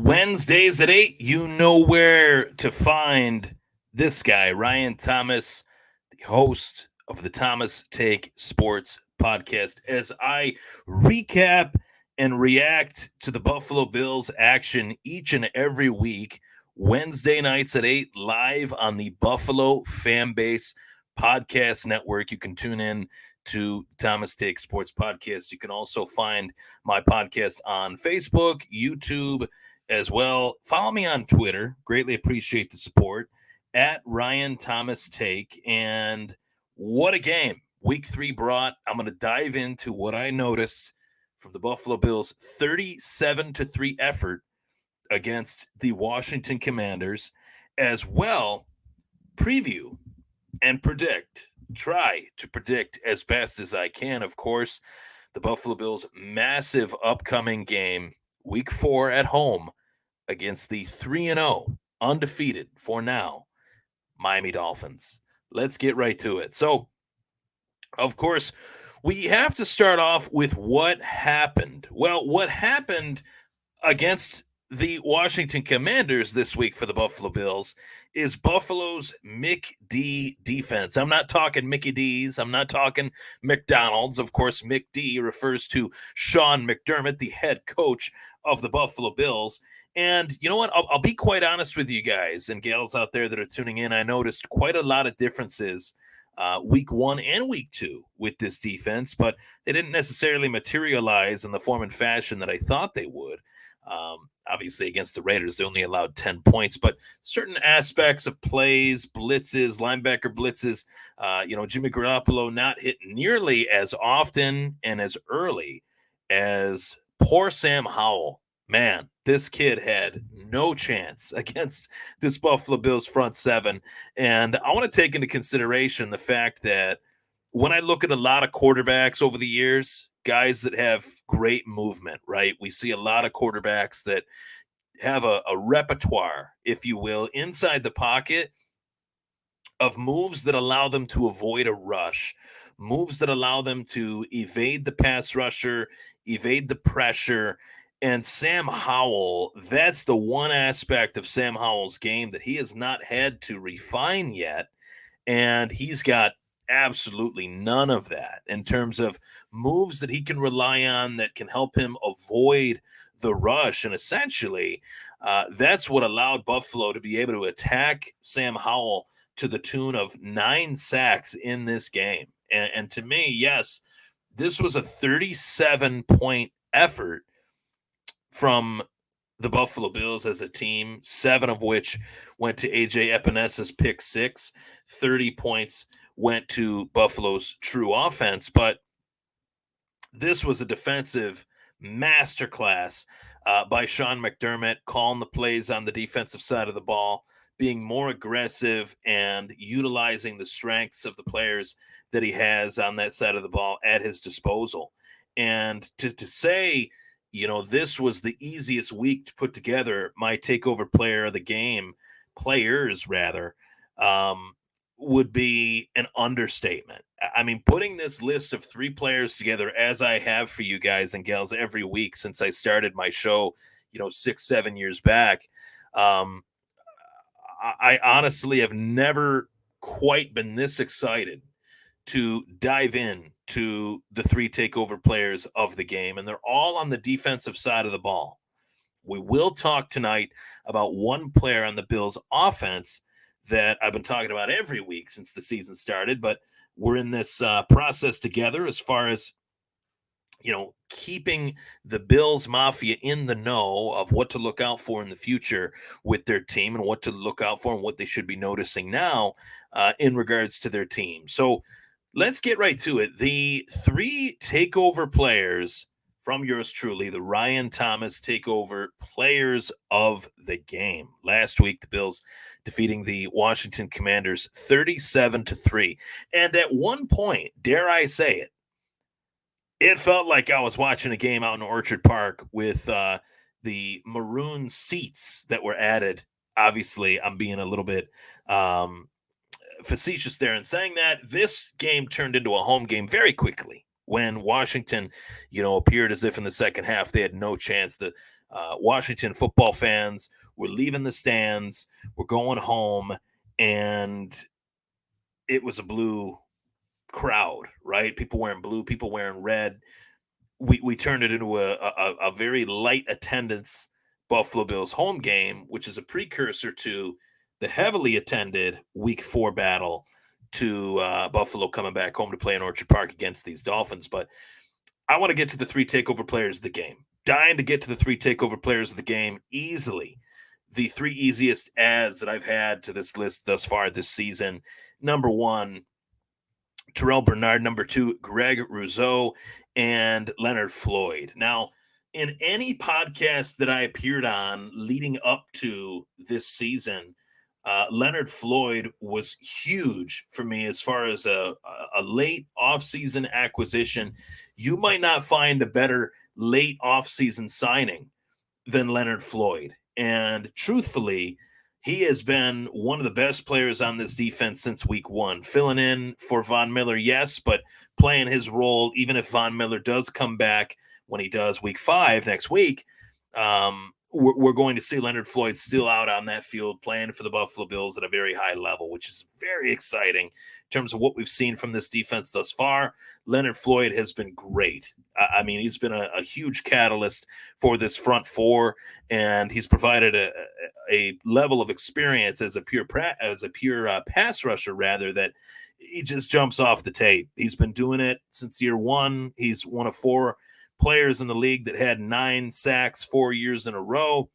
Wednesdays at 8, you know where to find this guy, Ryan Thomas, the host of the Thomas Take Sports podcast, as I recap and react to the Buffalo Bills action each and every week. Wednesday nights at 8, live on the Buffalo Fanbase Podcast Network. You can tune in to Thomas Take Sports Podcast. You can also find my podcast on Facebook, YouTube, as well. Follow me on Twitter. Greatly appreciate the support at Ryan Thomas Take. And what a game week 3 brought. I'm going to dive into what I noticed from the Buffalo Bills 37-3 effort against the Washington Commanders, as well preview and try to predict as best as I can, of course, the Buffalo Bills' massive upcoming game, week 4 at home against the 3-0, undefeated for now, Miami Dolphins. Let's get right to it. So, of course, we have to start off with what happened. Well, what happened against the Washington Commanders this week for the Buffalo Bills is Buffalo's Mick D defense. I'm not talking Mickey D's. I'm not talking McDonald's. Of course, Mick D refers to Sean McDermott, the head coach of the Buffalo Bills. And you know what? I'll be quite honest with you guys and gals out there that are tuning in. I noticed quite a lot of differences week 1 and week 2 with this defense, but they didn't necessarily materialize in the form and fashion that I thought they would. Obviously, against the Raiders, they only allowed 10 points, but certain aspects of plays, blitzes, linebacker blitzes, Jimmy Garoppolo not hit nearly as often and as early as poor Sam Howell. Man, this kid had no chance against this Buffalo Bills front seven. And I want to take into consideration the fact that when I look at a lot of quarterbacks over the years, guys that have great movement, right? We see a lot of quarterbacks that have a repertoire, if you will, inside the pocket of moves that allow them to avoid a rush, moves that allow them to evade the pass rusher, evade the pressure. And Sam Howell, that's the one aspect of Sam Howell's game that he has not had to refine yet. And he's got absolutely none of that in terms of moves that he can rely on that can help him avoid the rush. And essentially, that's what allowed Buffalo to be able to attack Sam Howell to the tune of 9 sacks in this game. And to me, yes, this was a 37-point effort from the Buffalo Bills as a team, 7 of which went to A.J. Epenesa's pick 6. 30 points went to Buffalo's true offense. But this was a defensive masterclass by Sean McDermott, calling the plays on the defensive side of the ball, being more aggressive and utilizing the strengths of the players that he has on that side of the ball at his disposal. And to say, this was the easiest week to put together my takeover player of the game, players rather, would be an understatement. I mean, putting this list of 3 players together as I have for you guys and gals every week since I started my show, 6-7 years back, I honestly have never quite been this excited to dive in to the 3 takeover players of the game, and they're all on the defensive side of the ball. We will talk tonight about one player on the Bills offense that I've been talking about every week since the season started, but we're in this process together as far as, keeping the Bills Mafia in the know of what to look out for in the future with their team and what to look out for and what they should be noticing now in regards to their team. So let's get right to it. The 3 takeover players from yours truly, the Ryan Thomas takeover players of the game. Last week, the Bills defeating the Washington Commanders 37-3. And at one point, dare I say it felt like I was watching a game out in Orchard Park with the maroon seats that were added. Obviously, I'm being a little bit facetious there in saying that. This game turned into a home game very quickly when Washington, appeared as if in the second half they had no chance. The Washington football fans were leaving the stands, we're going home, and it was a blue crowd, right? People wearing blue, people wearing red. We turned it into a very light attendance Buffalo Bills home game, which is a precursor to the heavily attended Week 4 battle to Buffalo coming back home to play in Orchard Park against these Dolphins. But I want to get to the three takeover players of the game. Dying to get to the three takeover players of the game easily. The three easiest adds that I've had to this list thus far this season. Number one, Terrell Bernard. Number two, Greg Rousseau and Leonard Floyd. Now, in any podcast that I appeared on leading up to this season, Leonard Floyd was huge for me as far as a late offseason acquisition. You might not find a better late offseason signing than Leonard Floyd. And truthfully, he has been one of the best players on this defense since week one, filling in for Von Miller, yes, but playing his role, even if Von Miller does come back when he does week 5 next week. We're going to see Leonard Floyd still out on that field playing for the Buffalo Bills at a very high level, which is very exciting in terms of what we've seen from this defense thus far. Leonard Floyd has been great. I mean, he's been a huge catalyst for this front four, and he's provided a level of experience as a pure pass rusher, rather, that he just jumps off the tape. He's been doing it since year one. He's one of 4 players in the league that had 9 sacks 4 years in a row,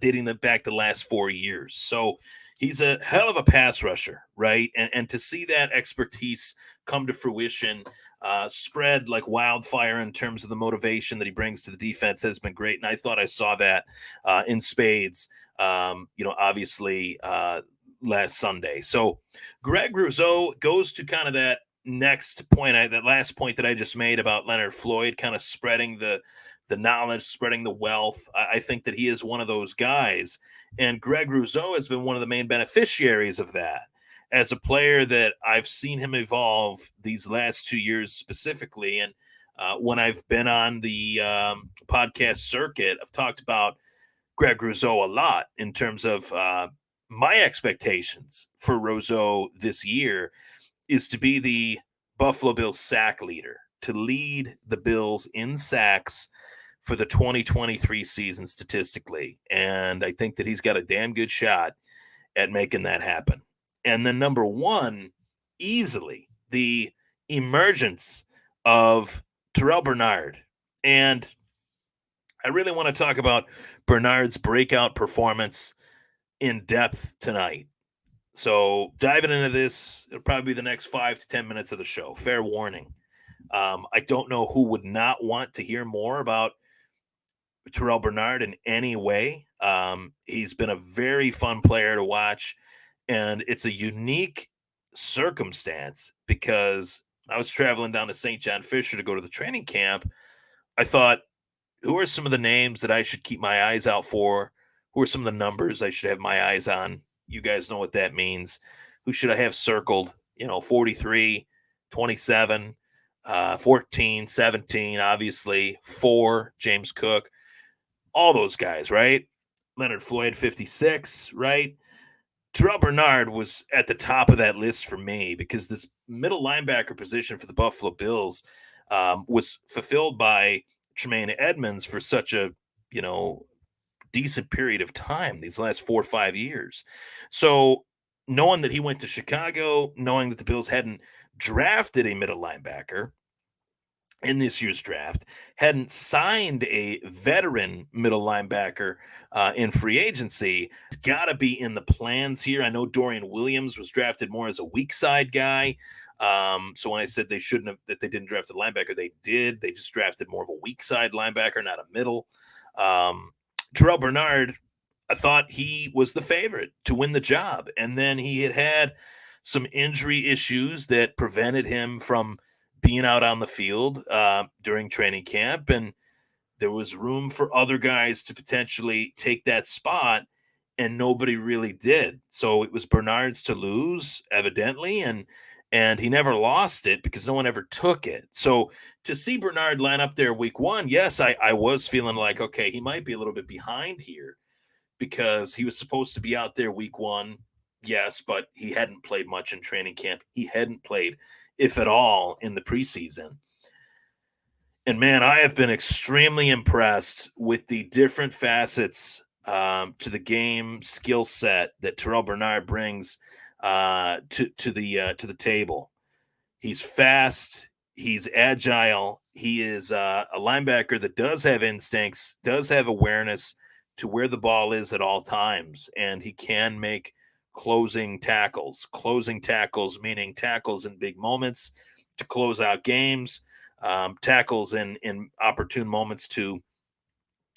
dating them back the last 4 years. So he's a hell of a pass rusher, right? And to see that expertise come to fruition, spread like wildfire in terms of the motivation that he brings to the defense has been great. And I thought I saw that in spades, obviously last Sunday. So Greg Rousseau goes to kind of that next point, that last point that I just made about Leonard Floyd, kind of spreading the knowledge, spreading the wealth. I think that he is one of those guys, and Greg Rousseau has been one of the main beneficiaries of that. As a player that I've seen him evolve these last 2 years specifically, and when I've been on the podcast circuit, I've talked about Greg Rousseau a lot in terms of my expectations for Rousseau this year is to be the Buffalo Bills sack leader, to lead the Bills in sacks for the 2023 season statistically. And I think that he's got a damn good shot at making that happen. And then number one, easily, the emergence of Terrell Bernard. And I really want to talk about Bernard's breakout performance in depth tonight. So diving into this, it'll probably be the next 5 to 10 minutes of the show. Fair warning. I don't know who would not want to hear more about Terrell Bernard in any way. He's been a very fun player to watch, and it's a unique circumstance because I was traveling down to St. John Fisher to go to the training camp. I thought, who are some of the names that I should keep my eyes out for? Who are some of the numbers I should have my eyes on? You guys know what that means. Who should I have circled? 43, 27, 14, 17, obviously, 4, James Cook, all those guys, right? Leonard Floyd, 56, right? Terrell Bernard was at the top of that list for me because this middle linebacker position for the Buffalo Bills was fulfilled by Tremaine Edmonds for such a, decent period of time these last 4 or 5 years. So knowing that he went to Chicago, knowing that the Bills hadn't drafted a middle linebacker in this year's draft, hadn't signed a veteran middle linebacker in free agency, it's got to be in the plans here. I know Dorian Williams was drafted more as a weak side guy. So when I said that they didn't draft a linebacker, they did. They just drafted more of a weak side linebacker, not a middle. Terrell Bernard, I thought he was the favorite to win the job. And then he had some injury issues that prevented him from being out on the field during training camp. And there was room for other guys to potentially take that spot, and nobody really did. So it was Bernard's to lose, evidently. And and he never lost it because no one ever took it. So to see Bernard line up there week one, yes, I was feeling like, okay, he might be a little bit behind here because he was supposed to be out there week one. Yes, but he hadn't played much in training camp. He hadn't played, if at all, in the preseason. And man, I have been extremely impressed with the different facets to the game skill set that Terrell Bernard brings to the table. He's fast. He's agile. He is a linebacker that does have instincts, does have awareness to where the ball is at all times, and he can make closing tackles. Closing tackles meaning tackles in big moments to close out games, tackles in opportune moments to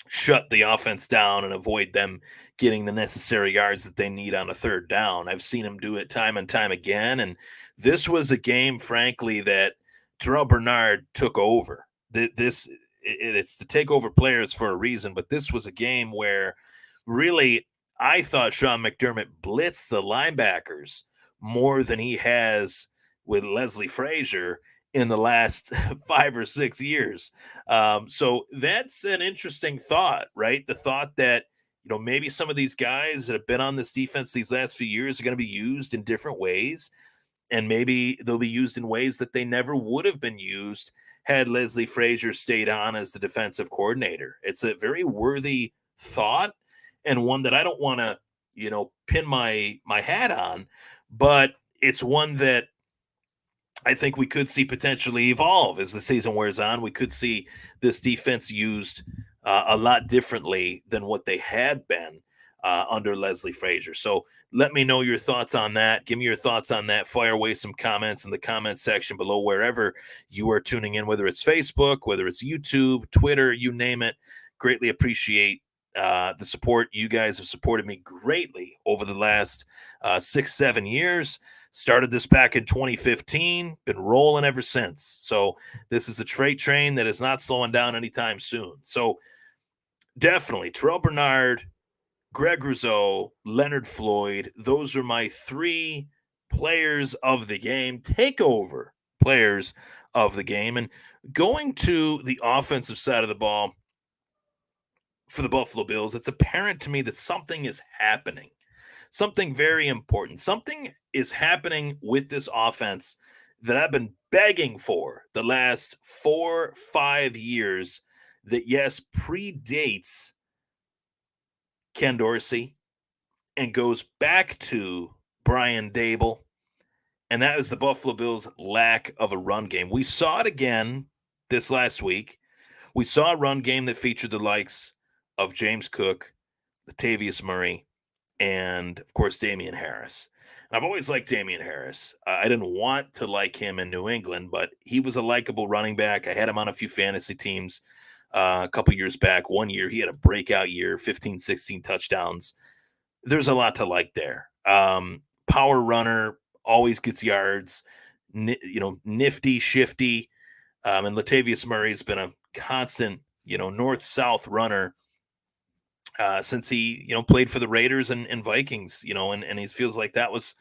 shut the offense down and avoid them getting the necessary yards that they need on a third down. I've seen him do it time and time again. And this was a game, frankly, that Terrell Bernard took over. It's the takeover players for a reason, but this was a game where really I thought Sean McDermott blitzed the linebackers more than he has with Leslie Frazier in the last 5 or 6 years. So that's an interesting thought, right? The thought that, maybe some of these guys that have been on this defense these last few years are going to be used in different ways. And maybe they'll be used in ways that they never would have been used had Leslie Frazier stayed on as the defensive coordinator. It's a very worthy thought and one that I don't want to, pin my hat on, but it's one that I think we could see potentially evolve as the season wears on. We could see this defense used a lot differently than what they had been under Leslie Frazier. So let me know your thoughts on that. Give me your thoughts on that. Fire away some comments in the comment section below wherever you are tuning in, whether it's Facebook, whether it's YouTube, Twitter, you name it. Greatly appreciate the support. You guys have supported me greatly over the last 6-7 years. Started this back in 2015, been rolling ever since. So this is a freight train that is not slowing down anytime soon. So definitely Terrell Bernard, Greg Rousseau, Leonard Floyd. Those are my three players of the game, takeover players of the game. And going to the offensive side of the ball for the Buffalo Bills, it's apparent to me that something is happening. Something very important. Something is happening with this offense that I've been begging for the last 4-5 years that, yes, predates Ken Dorsey and goes back to Brian Dable, and that is the Buffalo Bills' lack of a run game. We saw it again this last week. We saw a run game that featured the likes of James Cook, Latavius Murray, and, of course, Damian Harris. And I've always liked Damian Harris. I didn't want to like him in New England, but he was a likable running back. I had him on a few fantasy teams a couple years back. One year, he had a breakout year, 15, 16 touchdowns. There's a lot to like there. Power runner, always gets yards, nifty, shifty. And Latavius Murray's been a constant, north-south runner since he, played for the Raiders and Vikings, and he feels like that was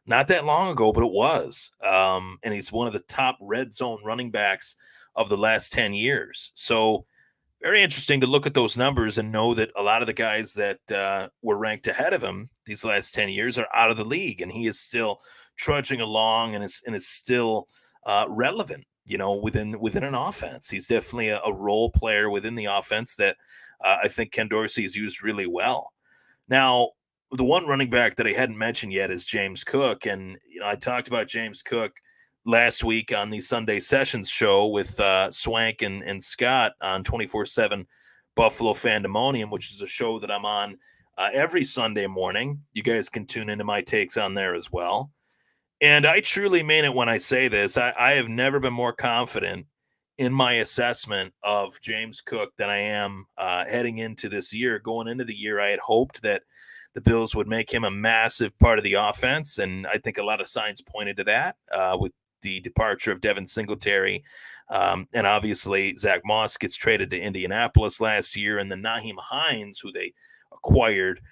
not that long ago, but it was. And he's one of the top red zone running backs of the last 10 years. So very interesting to look at those numbers and know that a lot of the guys that were ranked ahead of him these last 10 years are out of the league, and he is still trudging along and is still relevant, within an offense. He's definitely a role player within the offense that I think Ken Dorsey has used really well. Now, the one running back that I hadn't mentioned yet is James Cook. And, I talked about James Cook last week on the Sunday Sessions show with Swank and Scott on 24/7 Buffalo Fandemonium, which is a show that I'm on every Sunday morning. You guys can tune into my takes on there as well. And I truly mean it when I say this. I have never been more confident in my assessment of James Cook than I am heading into this year. Going into the year, I had hoped that the Bills would make him a massive part of the offense, and I think a lot of signs pointed to that with the departure of Devin Singletary. And obviously, Zach Moss gets traded to Indianapolis last year, and then Naheem Hines, who they acquired,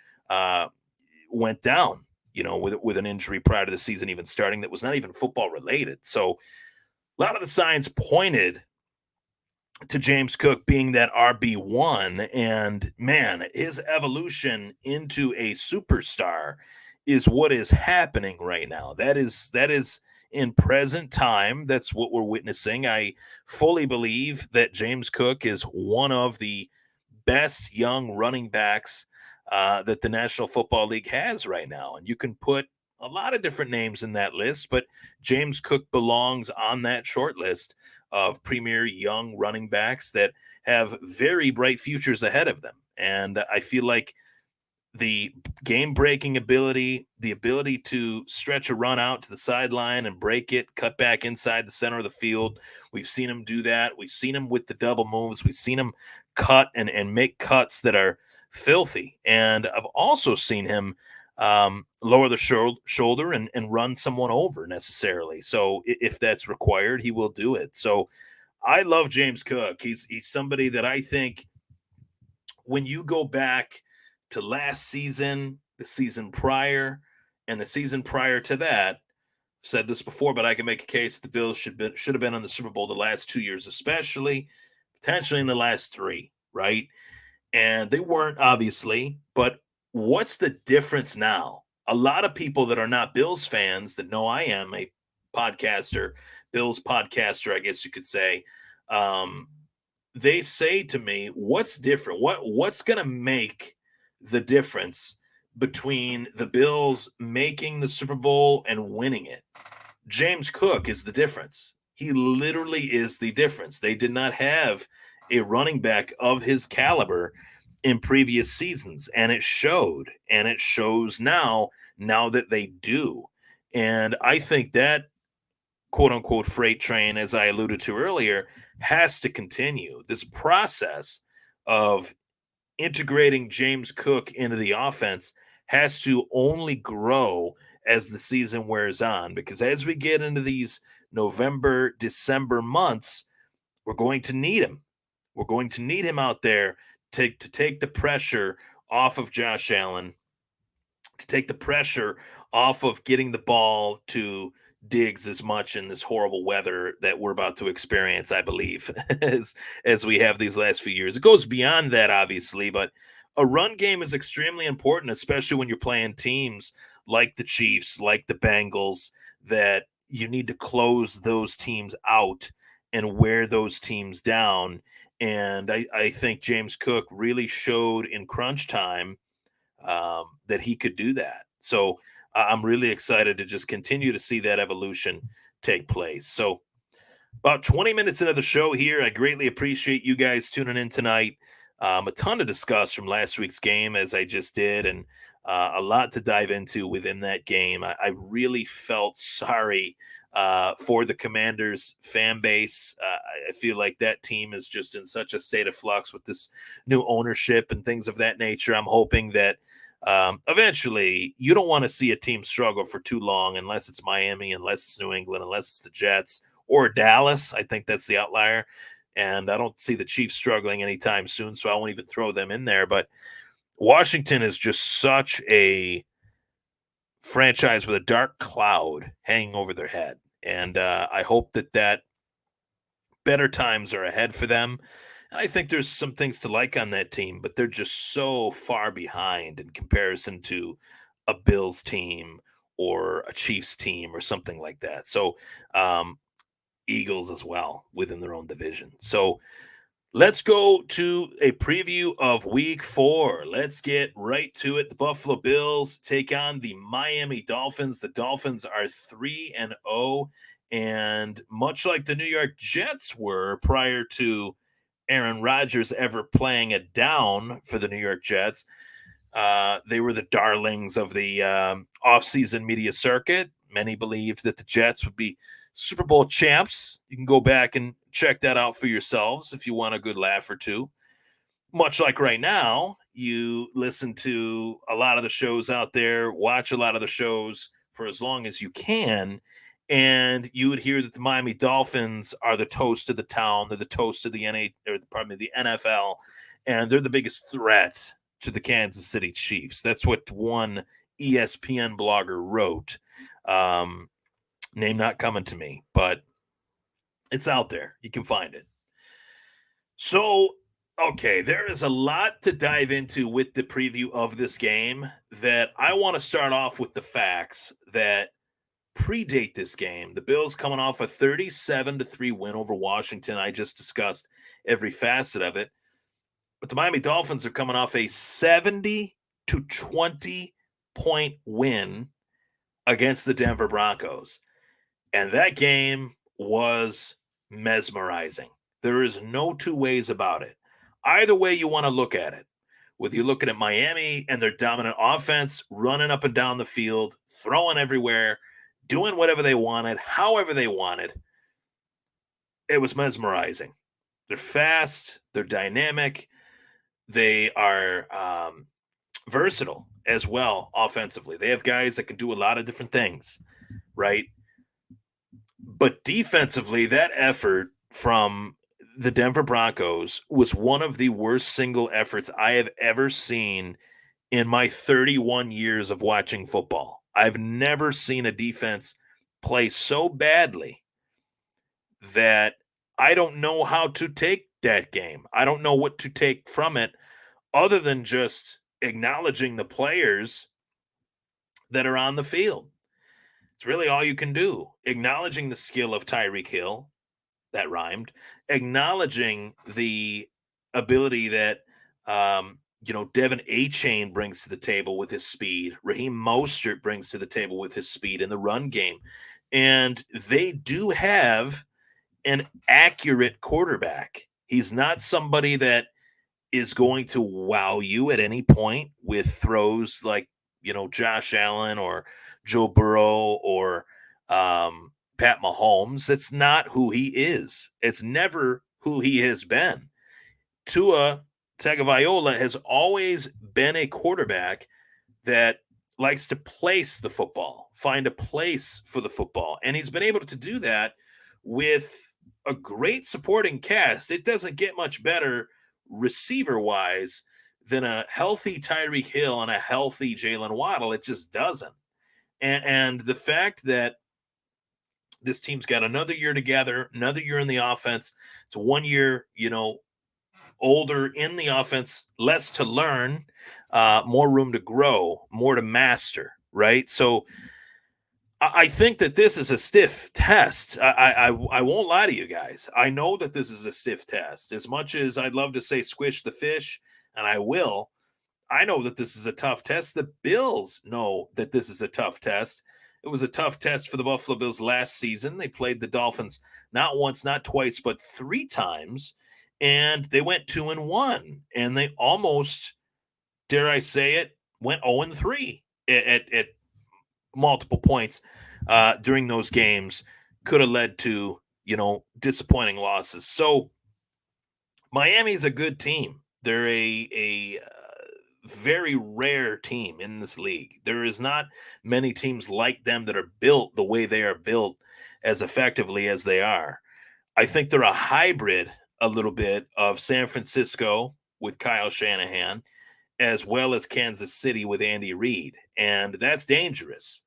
went down, with an injury prior to the season even starting that was not even football related. So a lot of the signs pointed to James Cook being that RB1. And man, his evolution into a superstar is what is happening right now. That is in present time. That's what we're witnessing. I fully believe that James Cook is one of the best young running backs that the National Football League has right now. And you can put a lot of different names in that list, but James Cook belongs on that short list of premier young running backs that have very bright futures ahead of them. And I feel like the game breaking ability, the ability to stretch a run out to the sideline and break it, cut back inside the center of the field. We've seen him do that. We've seen him with the double moves. We've seen him cut and make cuts that are filthy. And I've also seen him lower the shoulder and run someone over necessarily. So if that's required, he will do it. So I love James Cook. He's somebody that I think when you go back to last season, the season prior, and the season prior to that, I've said this before, but I can make a case the Bills should have been on the Super Bowl the last 2 years, especially potentially in the last three, right? And they weren't obviously, but what's the difference now? A lot of people that are not Bills fans that know I am a podcaster, Bills podcaster, I guess you could say, um, they say to me, "What's different? What's going to make the difference between the Bills making the Super Bowl and winning it?" James Cook is the difference. He literally is the difference. They did not have a running back of his caliber in previous seasons, and it showed, and it shows now that they do. And I think that quote unquote freight train, as I alluded to earlier, has to continue. This process of integrating James Cook into the offense has to only grow as the season wears on, because as we get into these November, December months, we're going to need him. We're going to need him out there to take the pressure off of Josh Allen, to take the pressure off of getting the ball to Diggs as much in this horrible weather that we're about to experience, I believe, as we have these last few years. It goes beyond that, obviously, but a run game is extremely important, especially when you're playing teams like the Chiefs, like the Bengals, that you need to close those teams out and wear those teams down. And I think James Cook really showed in crunch time that he could do that. So I'm really excited to just continue to see that evolution take place. So about 20 minutes into the show here, I greatly appreciate you guys tuning in tonight. A ton to discuss from last week's game, as I just did, and a lot to dive into within that game. I really felt sorry for the Commanders fan base. I feel like that team is just in such a state of flux with this new ownership and things of that nature. I'm hoping that eventually you don't want to see a team struggle for too long, unless it's Miami, unless it's New England, unless it's the Jets or Dallas. I think that's the outlier. And I don't see the Chiefs struggling anytime soon, so I won't even throw them in there. But Washington is just such a franchise with a dark cloud hanging over their head. And I hope that better times are ahead for them. I think there's some things to like on that team, but they're just so far behind in comparison to a Bills team or a Chiefs team or something like that. So, Eagles as well within their own division. So, let's go to a preview of week 4. Let's get right to it. The Buffalo Bills take on the Miami Dolphins. The Dolphins are 3-0, and much like the New York Jets were prior to Aaron Rodgers ever playing it down for the New York Jets, they were the darlings of the offseason media circuit. Many believed that the Jets would be Super Bowl champs. You can go back and check that out for yourselves if you want a good laugh or two. Much like right now, you listen to a lot of the shows out there, watch a lot of the shows for as long as you can, and you would hear that the Miami Dolphins are the toast of the town. They're the toast of the the NFL, and they're the biggest threat to the Kansas City Chiefs. That's what one ESPN blogger wrote. Name not coming to me, but it's out there. You can find it. So, okay, there is a lot to dive into with the preview of this game that I want to start off with the facts that predate this game. The Bills coming off a 37-3 win over Washington. I just discussed every facet of it. But the Miami Dolphins are coming off a 70-20 point win against the Denver Broncos. And that game was mesmerizing. There is no two ways about it. Either way you want to look at it, whether you're looking at Miami and their dominant offense, running up and down the field, throwing everywhere, doing whatever they wanted, however they wanted, it was mesmerizing. They're fast, they're dynamic, they are versatile as well offensively. They have guys that can do a lot of different things, right? But defensively, that effort from the Denver Broncos was one of the worst single efforts I have ever seen in my 31 years of watching football. I've never seen a defense play so badly that I don't know how to take that game. I don't know what to take from it other than just acknowledging the players that are on the field. It's really all you can do. Acknowledging the skill of Tyreek Hill, that rhymed, acknowledging the ability that Devin A-Chain brings to the table with his speed, Raheem Mostert brings to the table with his speed in the run game. And they do have an accurate quarterback. He's not somebody that is going to wow you at any point with throws like, Josh Allen or Joe Burrow or Pat Mahomes. That's not who he is. It's never who he has been. Tua Tagovailoa has always been a quarterback that likes to place the football, find a place for the football. And he's been able to do that with a great supporting cast. It doesn't get much better receiver-wise than a healthy Tyreek Hill and a healthy Jalen Waddle. It just doesn't. And the fact that this team's got another year together, another year in the offense. It's 1 year, older in the offense, less to learn, more room to grow, more to master, right? So I think that this is a stiff test. I won't lie to you guys. I know that this is a stiff test. As much as I'd love to say squish the fish, and I will, I know that this is a tough test. The Bills know that this is a tough test. It was a tough test for the Buffalo Bills last season. They played the Dolphins not once, not twice, but 3 times, and they went 2-1, and they almost, dare I say it, went 0-3 at multiple points during those games. Could have led to, disappointing losses. So Miami's a good team. They're a very rare team in this league. There is not many teams like them that are built the way they are built as effectively as they are. I think they're a hybrid a little bit of San Francisco with Kyle Shanahan as well as Kansas City with Andy Reid, and that's dangerous.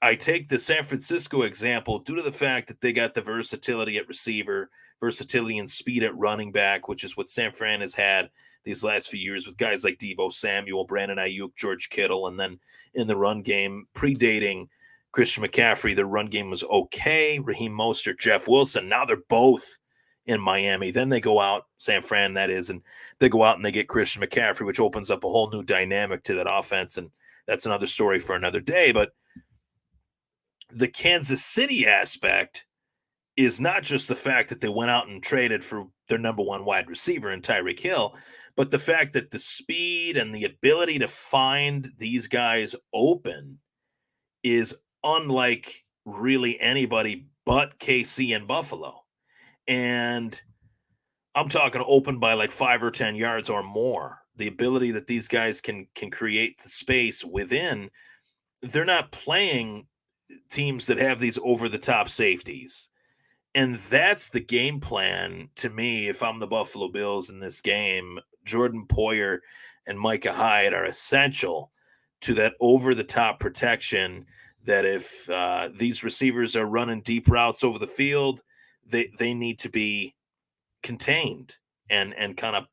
I take the San Francisco example due to the fact that they got the versatility at receiver, versatility and speed at running back, which is what San Fran has had these last few years with guys like Deebo Samuel, Brandon Ayuk, George Kittle, and then in the run game, predating Christian McCaffrey, the run game was okay. Raheem Mostert, Jeff Wilson, now they're both in Miami. Then they go out, San Fran that is, and they go out and they get Christian McCaffrey, which opens up a whole new dynamic to that offense, and that's another story for another day. But the Kansas City aspect is not just the fact that they went out and traded for their number one wide receiver in Tyreek Hill, but the fact that the speed and the ability to find these guys open is unlike really anybody but KC and Buffalo. And I'm talking open by like 5 or 10 yards or more. The ability that these guys can create the space within, they're not playing teams that have these over-the-top safeties. And that's the game plan to me. If I'm the Buffalo Bills in this game, Jordan Poyer and Micah Hyde are essential to that over-the-top protection that if these receivers are running deep routes over the field, they need to be contained and kind of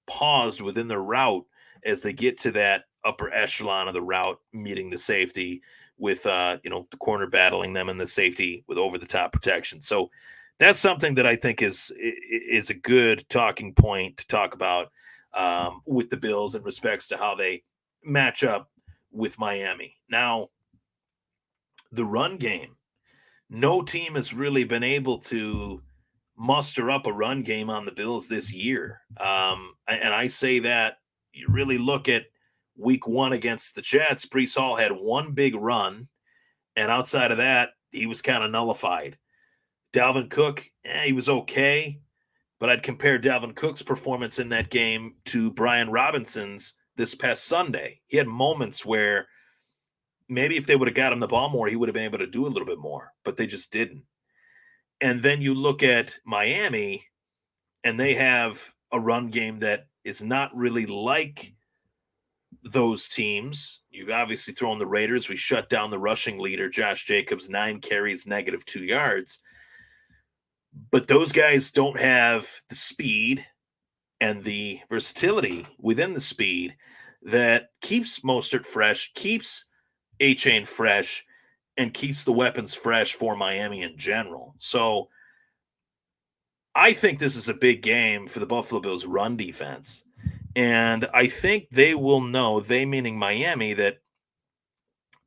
paused within the route as they get to that upper echelon of the route, meeting the safety with the corner battling them and the safety with over the top protection. So that's something that I think is a good talking point to talk about with the Bills in respects to how they match up with Miami. Now, the run game, no team has really been able to muster up a run game on the Bills this year. And I say that you really look at week one against the Jets, Brees Hall had one big run, and outside of that, he was kind of nullified. Dalvin Cook, he was okay, but I'd compare Dalvin Cook's performance in that game to Brian Robinson's this past Sunday. He had moments where maybe if they would have got him the ball more, he would have been able to do a little bit more, but they just didn't. And then you look at Miami, and they have a run game that is not really like those teams. You've obviously thrown the Raiders. We shut down the rushing leader, Josh Jacobs, 9 carries, -2 yards. But those guys don't have the speed and the versatility within the speed that keeps Mostert fresh, keeps A-Chain fresh, and keeps the weapons fresh for Miami in general. So I think this is a big game for the Buffalo Bills run defense. And I think they will know, they meaning Miami, that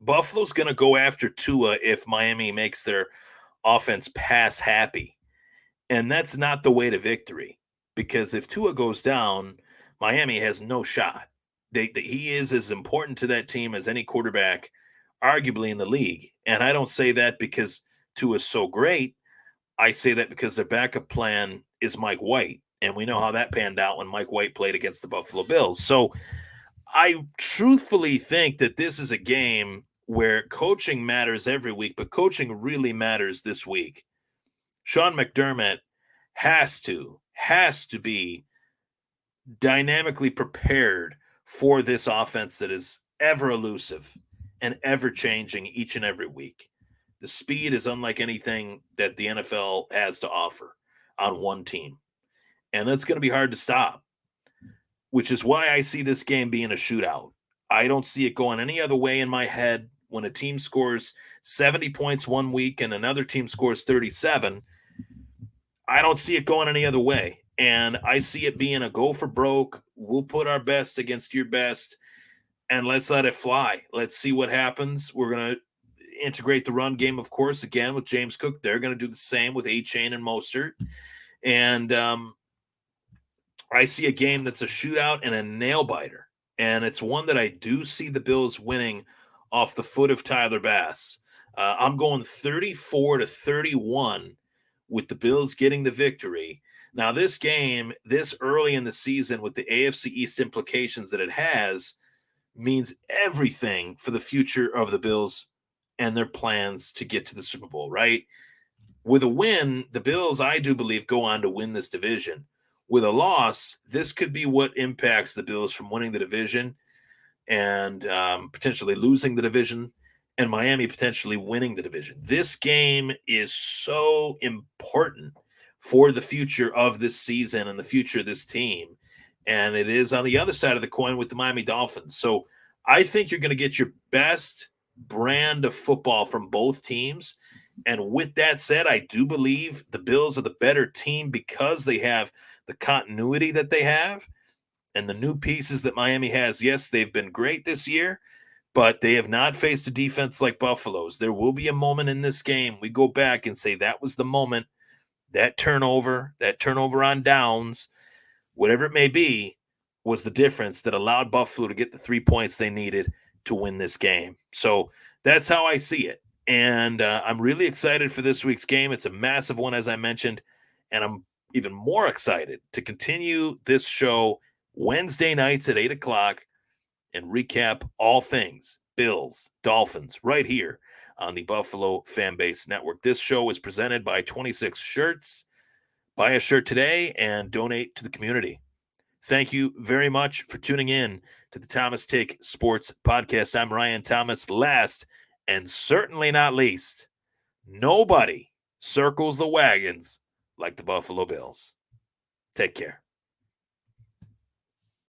Buffalo's going to go after Tua if Miami makes their offense pass happy. And that's not the way to victory, because if Tua goes down, Miami has no shot. He is as important to that team as any quarterback, arguably in the league. And I don't say that because Tua is so great. I say that because their backup plan is Mike White. And we know how that panned out when Mike White played against the Buffalo Bills. So I truthfully think that this is a game where coaching matters every week, but coaching really matters this week. Sean McDermott has to be dynamically prepared for this offense that is ever elusive and ever changing each and every week. The speed is unlike anything that the NFL has to offer on one team. And that's going to be hard to stop, which is why I see this game being a shootout. I don't see it going any other way in my head. When a team scores 70 points one week and another team scores 37, I don't see it going any other way. And I see it being a go for broke. We'll put our best against your best, and let's let it fly. Let's see what happens. We're going to integrate the run game, of course, again with James Cook. They're going to do the same with A-Chain and Mostert. And I see a game that's a shootout and a nail-biter. And it's one that I do see the Bills winning off the foot of Tyler Bass. I'm going 34-31 with the Bills getting the victory. Now, this game, this early in the season, with the AFC East implications that it has, means everything for the future of the Bills and their plans to get to the Super Bowl, right? With a win, the Bills, I do believe, go on to win this division. With a loss, this could be what impacts the Bills from winning the division and potentially losing the division, and Miami potentially winning the division. This game is so important for the future of this season and the future of this team. And it is on the other side of the coin with the Miami Dolphins. So I think you're going to get your best brand of football from both teams. And with that said, I do believe the Bills are the better team because they have the continuity that they have and the new pieces that Miami has. Yes, they've been great this year, but they have not faced a defense like Buffalo's. There will be a moment in this game we go back and say that was the moment, that turnover on downs, whatever it may be, was the difference that allowed Buffalo to get the 3 points they needed to win this game. So that's how I see it. And I'm really excited for this week's game. It's a massive one, as I mentioned, and I'm even more excited to continue this show Wednesday nights at 8 o'clock and recap all things Bills, Dolphins, right here on the Buffalo Fanbase Network. This show is presented by 26 Shirts. Buy a shirt today and donate to the community. Thank you very much for tuning in to the Thomas Take Sports Podcast. I'm Ryan Thomas. Last and certainly not least, nobody circles the wagons like the Buffalo Bills. Take care.